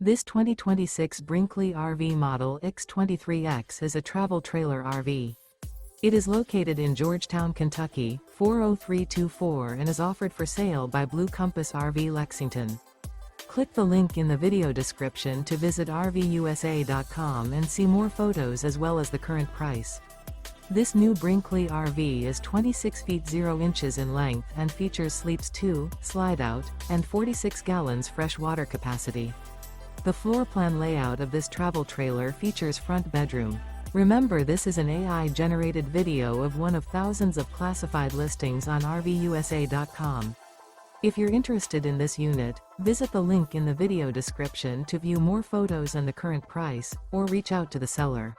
This 2026 Brinkley RV Model Ix 23X is a travel trailer RV. It is located in Georgetown, Kentucky, 40324 and is offered for sale by Blue Compass RV Lexington. Click the link in the video description to visit RVUSA.com and see more photos as well as the current price. This new Brinkley RV is 26 feet 0 inches in length and features sleeps 2, Slideout, and 46 gallons fresh water capacity. The floor plan layout of this travel trailer features front bedroom. Remember, this is an AI-generated video of one of thousands of classified listings on RVUSA.com. If you're interested in this unit, visit the link in the video description to view more photos and the current price, or reach out to the seller.